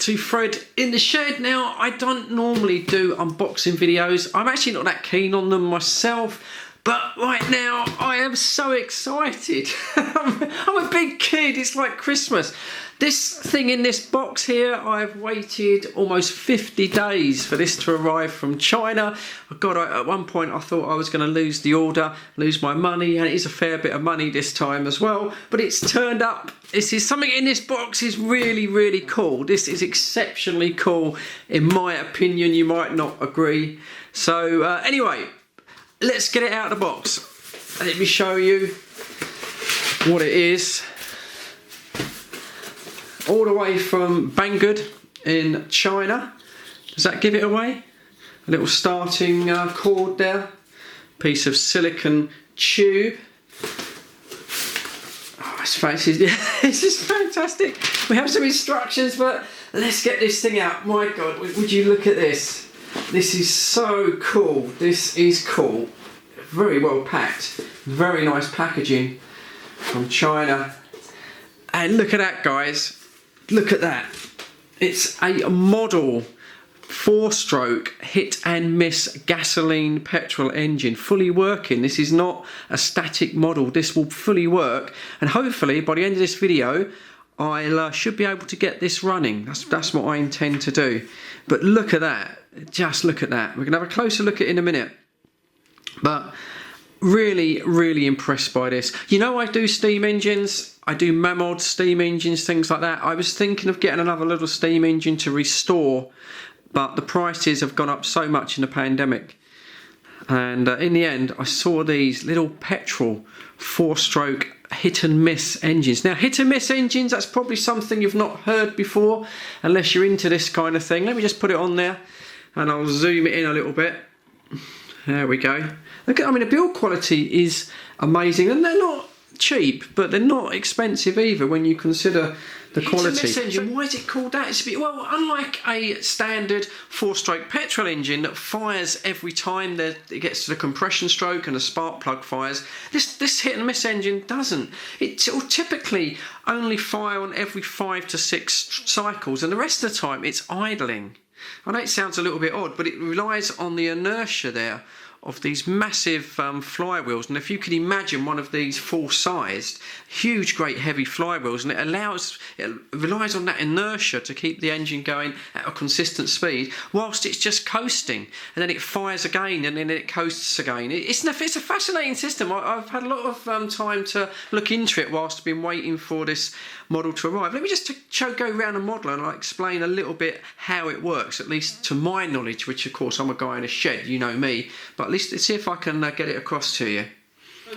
to Fred in the Shed. Now, I don't normally do unboxing videos. I'm actually not that keen on them myself, but right now I am so excited. I'm a big kid, it's like Christmas. This thing in this box here, I've waited almost 50 days for this to arrive from China. God, at one point I thought I was going to lose the order, lose my money, and it is a fair bit of money this time as well. But it's turned up. This is something in this box is really, really cool. This is exceptionally cool, in my opinion. You might not agree. So anyway, let's get it out of the box. Let me show you what it is. All the way from Banggood in China. Does that give it away? A little starting cord there. Piece of silicone tube. Oh, this is fantastic. We have some instructions, but let's get this thing out. My God, would you look at this? This is so cool. This is cool. Very well packed. Very nice packaging from China. And look at that, guys. Look at that. It's a model 4-stroke hit and miss gasoline petrol engine, fully working. This is not a static model. This will fully work, and hopefully by the end of this video I should be able to get this running. That's what I intend to do. But look at that. Just look at that. We're gonna have a closer look at it in a minute. But really, really impressed by this. You know, I do steam engines. I do Mamod steam engines, things like that. I was thinking of getting another little steam engine to restore, but the prices have gone up so much in the pandemic. And in the end, I saw these little petrol 4-stroke hit and miss engines. Now, hit and miss engines, that's probably something you've not heard before, unless you're into this kind of thing. Let me just put it on there, and I'll zoom it in a little bit. There we go. Look, I mean, the build quality is amazing, and they're not cheap, but they're not expensive either when you consider the quality. Engine, why is it called that? It's a bit, well, unlike a standard 4-stroke petrol engine that fires every time that it gets to the compression stroke and the spark plug fires, this hit and miss engine doesn't. It will typically only fire on every 5 to 6 cycles, and the rest of the time it's idling. I know it sounds a little bit odd, but it relies on the inertia there of these massive flywheels. And if you can imagine one of these full-sized, huge, great, heavy flywheels, and it relies on that inertia to keep the engine going at a consistent speed whilst it's just coasting, and then it fires again, and then it coasts again. It's a fascinating system. I've had a lot of time to look into it whilst I've been waiting for this model to arrive. Let me just go around the model and I'll explain a little bit how it works, at least to my knowledge, which of course I'm a guy in a shed, you know me, but at least let's see if I can get it across to you.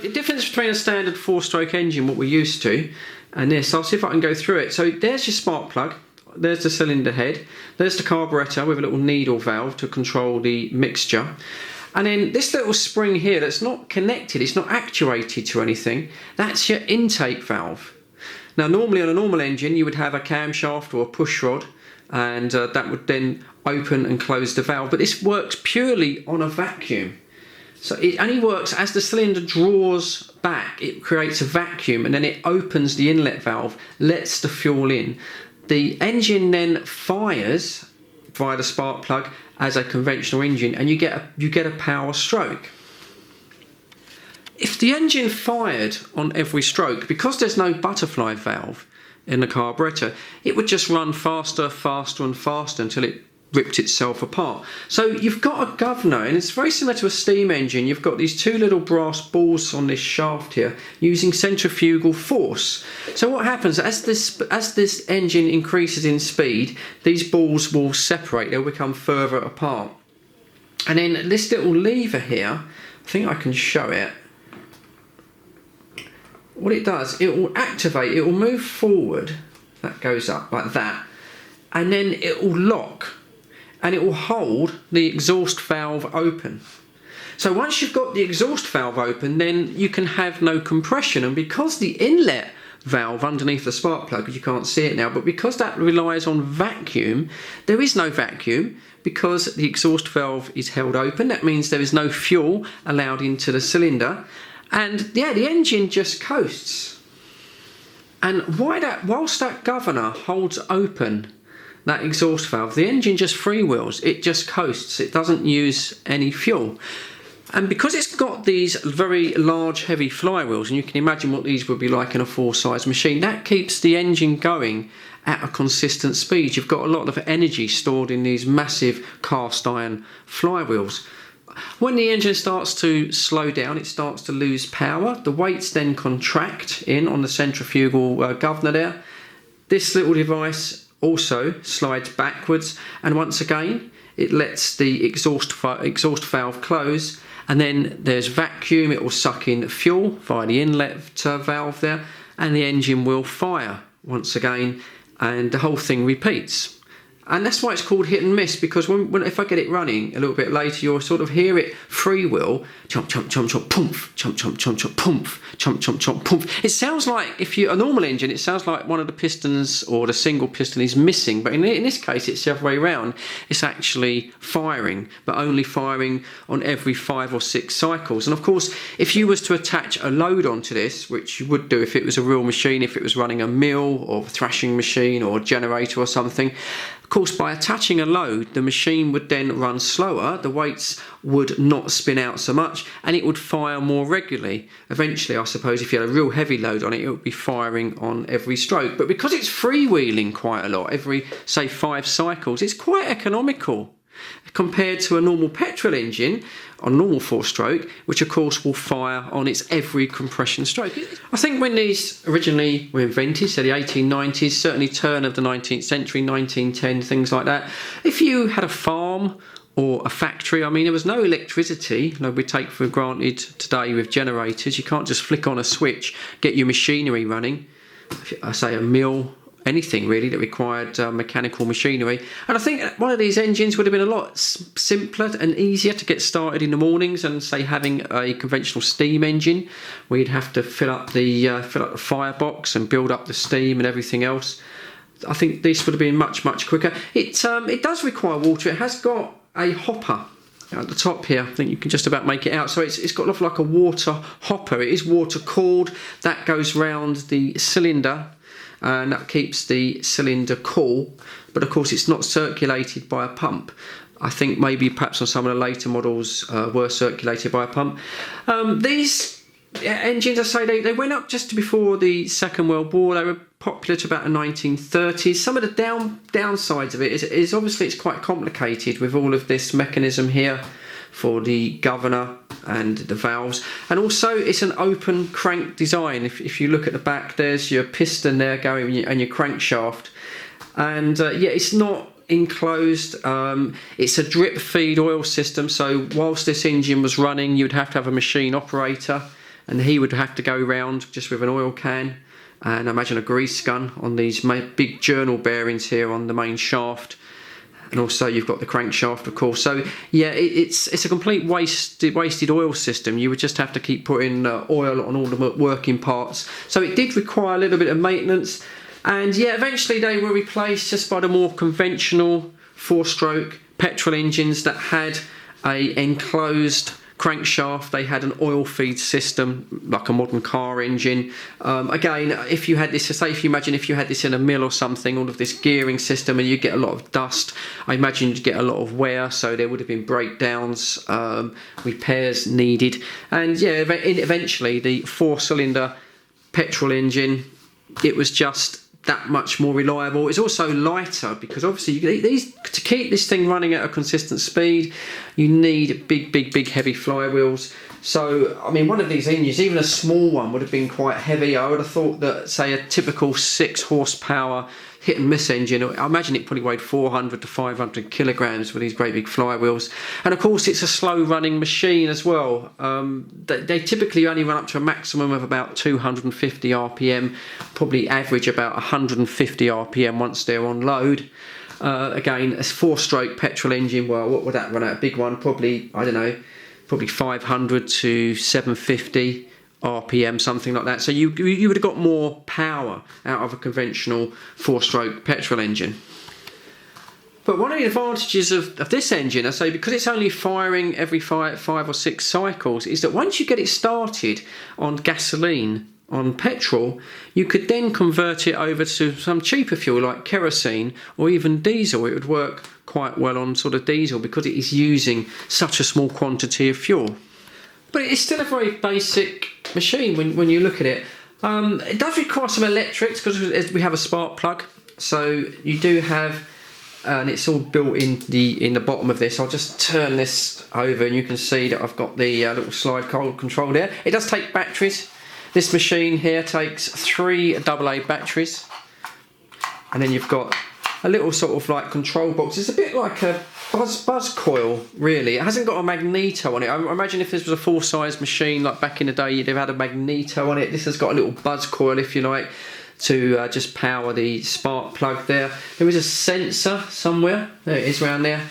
The difference between a standard 4-stroke engine, what we're used to, and this, I'll see if I can go through it. So there's your spark plug, there's the cylinder head, there's the carburettor with a little needle valve to control the mixture. And then this little spring here that's not connected, it's not actuated to anything, that's your intake valve. Now, normally on a normal engine, you would have a camshaft or a push rod, and that would then open and close the valve. But this works purely on a vacuum. So it only works as the cylinder draws back, it creates a vacuum, and then it opens the inlet valve, lets the fuel in. The engine then fires via the spark plug as a conventional engine, and you get a power stroke. If the engine fired on every stroke, because there's no butterfly valve in the carburettor, it would just run faster, faster and faster until it ripped itself apart. So you've got a governor, and it's very similar to a steam engine. You've got these 2 little brass balls on this shaft here using centrifugal force. So what happens, as this engine increases in speed, these balls will separate, they'll become further apart. And then this little lever here, I think I can show it. What it does, it will activate, it will move forward, that goes up like that, and then it will lock, and it will hold the exhaust valve open. So once you've got the exhaust valve open, then you can have no compression, and because the inlet valve underneath the spark plug, you can't see it now, but because that relies on vacuum, there is no vacuum because the exhaust valve is held open. That means there is no fuel allowed into the cylinder. And yeah, the engine just coasts. And whilst that governor holds open that exhaust valve, the engine just freewheels. It just coasts. It doesn't use any fuel. And because it's got these very large, heavy flywheels, and you can imagine what these would be like in a full-size machine, that keeps the engine going at a consistent speed. You've got a lot of energy stored in these massive cast iron flywheels. When the engine starts to slow down, it starts to lose power. The weights then contract in on the centrifugal governor there. This little device also slides backwards, and once again it lets the exhaust valve close, and then there's vacuum. It will suck in fuel via the inlet valve there, and the engine will fire once again, and the whole thing repeats. And that's why it's called hit and miss, because if I get it running a little bit later, you'll sort of hear it freewheel, chomp, chomp, chomp, chomp, poof, chomp, chomp, chomp, chomp, poof, chomp, chomp, chomp, poof. It sounds like, a normal engine, it sounds like one of the pistons or the single piston is missing, but in this case it's the other way around. It's actually firing, but only firing on every 5 or 6 cycles. And of course, if you was to attach a load onto this, which you would do if it was a real machine, if it was running a mill or a thrashing machine or a generator or something, of course, by attaching a load, the machine would then run slower, the weights would not spin out so much, and it would fire more regularly. Eventually, I suppose, if you had a real heavy load on it, it would be firing on every stroke. But because it's freewheeling quite a lot, every, say, 5 cycles, it's quite economical compared to a normal petrol engine on normal 4-stroke, which of course will fire on its every compression stroke. I think when these originally were invented, so the 1890s, certainly turn of the 19th century, 1910, things like that, if you had a farm or a factory, I mean, there was no electricity, we take for granted today with generators. You can't just flick on a switch, get your machinery running. I say a mill, anything really that required mechanical machinery. And I think one of these engines would have been a lot simpler and easier to get started in the mornings than, say, having a conventional steam engine where you'd have to fill up the firebox and build up the steam and everything else. I think this would have been much quicker. It does require water. It has got a hopper at the top here. I think you can just about make it out. So it's got like a water hopper. It is water cooled. That goes round the cylinder, and that keeps the cylinder cool, but of course it's not circulated by a pump. I think maybe perhaps on some of the later models were circulated by a pump. These engines, I say, they went up just before the Second World War. They were popular to about the 1930s. Some of the downsides of it is obviously it's quite complicated with all of this mechanism here for the governor and the valves, and also it's an open crank design. If you look at the back, there's your piston there going and your crankshaft, and it's not enclosed. It's a drip feed oil system, so whilst this engine was running, you'd have to have a machine operator, and he would have to go round just with an oil can and imagine a grease gun on these big journal bearings here on the main shaft. And also you've got the crankshaft, of course. So yeah, it's a complete wasted oil system. You would just have to keep putting oil on all the working parts. So it did require a little bit of maintenance. And yeah, eventually they were replaced just by the more conventional 4-stroke petrol engines that had a enclosed crankshaft. They had an oil feed system like a modern car engine. Again, if you had this, say if you imagine if you had this in a mill or something, all of this gearing system, and you get a lot of dust, I imagine you'd get a lot of wear, so there would have been breakdowns, repairs needed. And yeah, eventually the 4-cylinder petrol engine, it was just that much more reliable. It's also lighter because obviously to keep this thing running at a consistent speed, you need big heavy flywheels. So I mean, one of these engines, even a small one, would have been quite heavy. I would have thought that, say, a typical 6 horsepower hit and miss engine, I imagine it probably weighed 400 to 500 kilograms with these great big flywheels. And of course it's a slow running machine as well. They typically only run up to a maximum of about 250 RPM, probably average about 150 RPM once they're on load. Again, a 4-stroke petrol engine, well, what would that run at? A big one, probably, I don't know, probably 500 to 750 RPM, something like that. So you would have got more power out of a conventional 4-stroke petrol engine. But one of the advantages of this engine, I say, because it's only firing every five or six cycles, is that once you get it started on gasoline on petrol, you could then convert it over to some cheaper fuel like kerosene or even diesel. It would work quite well on sort of diesel because it is using such a small quantity of fuel. But it's still a very basic machine when you look at it. It does require some electrics because we have a spark plug. So you do have, and it's all built in the bottom of this. I'll just turn this over and you can see that I've got the little slide control there. It does take batteries. This machine here takes 3 AA batteries, and then you've got a little sort of like control box. It's a bit like a buzz coil, really. It hasn't got a magneto on it. I imagine if this was a full-size machine like back in the day, you'd have had a magneto on it. This has got a little buzz coil, if you like, to just power the spark plug there. There is a sensor somewhere. There it is around there.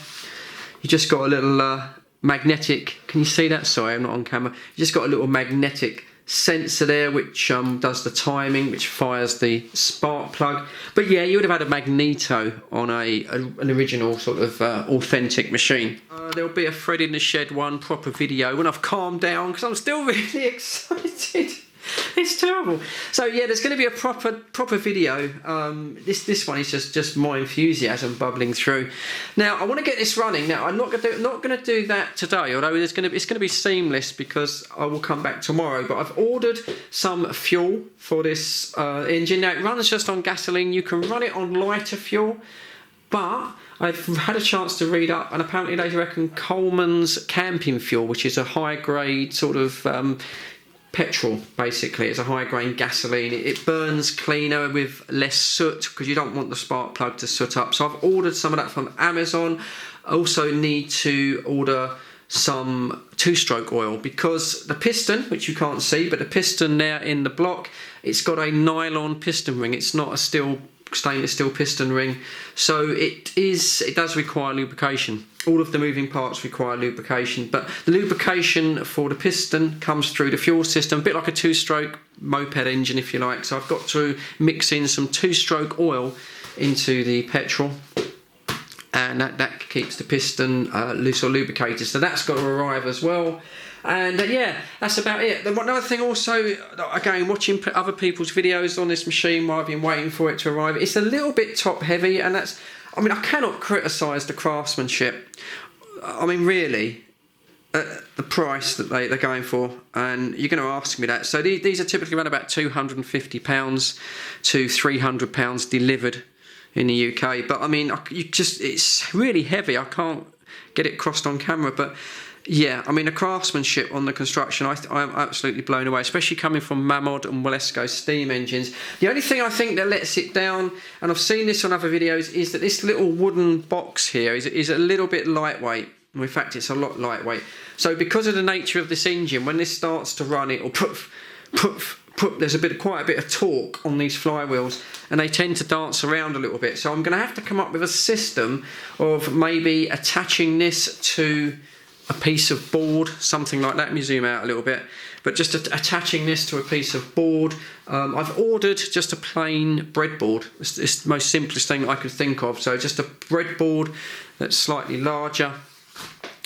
You just got a little magnetic. Can you see that? Sorry, I'm not on camera. You just got a little magnetic sensor there which does the timing, which fires the spark plug. But yeah, you would have had a magneto on an original sort of authentic machine. There'll be a Fred in the Shed one proper video when I've calmed down because I'm still really excited. It's terrible. So yeah, there's going to be a proper video. This one is just my enthusiasm bubbling through. Now I want to get this running. Now I'm not going to do that today, although it's going to be seamless because I will come back tomorrow. But I've ordered some fuel for this engine. Now it runs just on gasoline. You can run it on lighter fuel, but I've had a chance to read up, and apparently they reckon Coleman's camping fuel, which is a high grade sort of petrol, basically. It's a high grade gasoline. It burns cleaner with less soot because you don't want the spark plug to soot up. So I've ordered some of that from Amazon. I also need to order some 2-stroke oil because the piston, which you can't see, but the piston there in the block, it's got a nylon piston ring. It's not a stainless steel piston ring, so it does require lubrication. All of the moving parts require lubrication, but the lubrication for the piston comes through the fuel system, a bit like a 2-stroke moped engine, if you like. So I've got to mix in some 2-stroke oil into the petrol, and that keeps the piston loose or lubricated. So that's got to arrive as well. And yeah, that's about it. Another thing also, again, watching other people's videos on this machine while I've been waiting for it to arrive, it's a little bit top heavy, and that's, I mean, I cannot criticise the craftsmanship. I mean, really, the price that they're going for, and you're going to ask me that. So these are typically around about £250 to £300 delivered in the UK. But I mean, it's really heavy. I can't get it crossed on camera, but yeah, I mean, the craftsmanship on the construction, I'm absolutely blown away, especially coming from Mamod and Walesko steam engines. The only thing I think that lets it down, and I've seen this on other videos, is that this little wooden box here is a little bit lightweight. In fact, it's a lot lightweight. So because of the nature of this engine, when this starts to run, it will poof, poof, poof. There's quite a bit of torque on these flywheels, and they tend to dance around a little bit. So I'm going to have to come up with a system of maybe attaching this to a piece of board, something like that. Let me zoom out a little bit, but just attaching this to a piece of board. I've ordered just a plain breadboard. It's the most simplest thing I could think of. So just a breadboard that's slightly larger,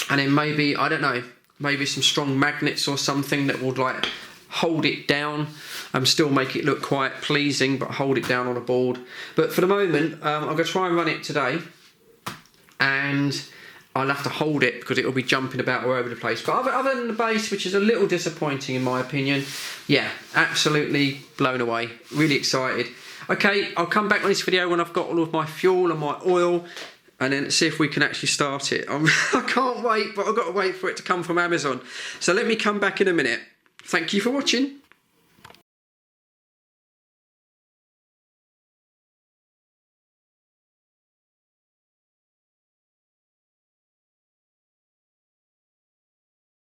and then maybe, I don't know, maybe some strong magnets or something that would like hold it down and still make it look quite pleasing, but hold it down on a board. But for the moment, I'm going to try and run it today, and I'll have to hold it because it will be jumping about all over the place. But other than the base, which is a little disappointing in my opinion, yeah, absolutely blown away. Really excited. Okay, I'll come back on this video when I've got all of my fuel and my oil, and then see if we can actually start it. I can't wait, but I've got to wait for it to come from Amazon. So let me come back in a minute. Thank you for watching.